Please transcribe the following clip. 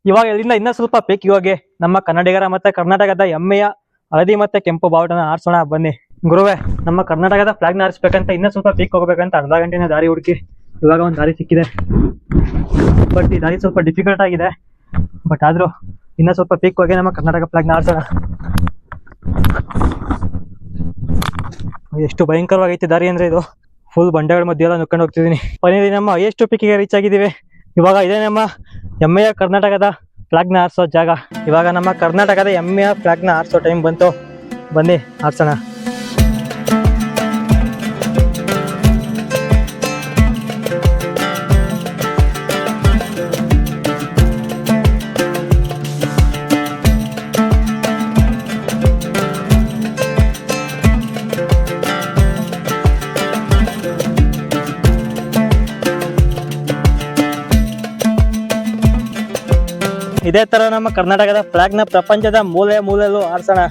ಇವಾಗ ಇಲ್ಲಿಂದ ಇನ್ನೂ ಸ್ವಲ್ಪ ಪೀಕ್ ಇವಾಗೆ ನಮ್ಮ ಕನ್ನಡಿಗರ ಮತ್ತೆ ಕರ್ನಾಟಕದ ಹೆಮ್ಮೆಯ ಹಳದಿ ಮತ್ತೆ ಕೆಂಪು ಬಾವುಟನ ಆರಿಸೋಣ ಬನ್ನಿ. ಗುರುವೆ, ನಮ್ಮ ಕರ್ನಾಟಕದ ಫ್ಲಾಗ್ನ ಆರಿಸ್ಬೇಕಂತ ಇನ್ನೂ ಸ್ವಲ್ಪ ಪೀಕ್ ಹೋಗ್ಬೇಕಂತ ಅರ್ಧ ಗಂಟೆನ ದಾರಿ ಹುಡುಕಿ ಇವಾಗ ಒಂದು ದಾರಿ ಸಿಕ್ಕಿದೆ. ಬಟ್ ಈ ದಾರಿ ಸ್ವಲ್ಪ ಡಿಫಿಕಲ್ಟ್ ಆಗಿದೆ. ಬಟ್ ಆದ್ರೂ ಇನ್ನೂ ಸ್ವಲ್ಪ ಪೀಕ್ ಹೋಗಿ ನಮ್ಮ ಕರ್ನಾಟಕ ಫ್ಲಾಗ್ನ ಆರಿಸೋಣ. ಎಷ್ಟು ಭಯಂಕರವಾಗೈತೆ ದಾರಿ ಅಂದ್ರೆ ಇದು. ಫುಲ್ ಬಂಡೆಗಳ ಮಧ್ಯೆ ಎಲ್ಲ ನುಕ್ಕೊಂಡು ಹೋಗ್ತಿದ್ದೀನಿ. ಫೈನಲಿ ನಮ್ಮ ಎಷ್ಟು ಪೀಕಿಗೆ ರೀಚ್ ಆಗಿದ್ದೀವಿ. ಇವಾಗ ಇದೇ ನಮ್ಮ ಹೆಮ್ಮೆಯ ಕರ್ನಾಟಕದ ಫ್ಲಾಗ್ನ ಆರಿಸೋ ಜಾಗ. ಇವಾಗ ನಮ್ಮ ಕರ್ನಾಟಕದ ಹೆಮ್ಮೆಯ ಫ್ಲಾಗ್ನ ಆರಿಸೋ ಟೈಮ್ ಬಂತು. ಬನ್ನಿ ಆರಿಸೋಣ. ಇದೇ ತರ ನಮ್ಮ ಕರ್ನಾಟಕದ ಫ್ಲಾಗ್ನ ಪ್ರಪಂಚದ ಮೂಲೆ ಮೂಲೆಯಲ್ಲೂ ಆರಿಸೋಣ.